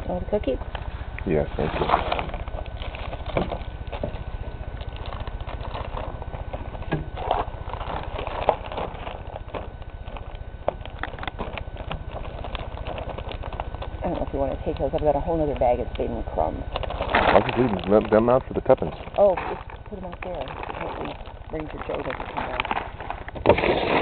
Want a cookie? Yes, thank you. I don't know if you want to take those. I've got a whole other bag of Baden crumbs. I'll just leave them out for the Pepins. Oh, just put them out there. Hopefully Ranger Joe doesn't come back.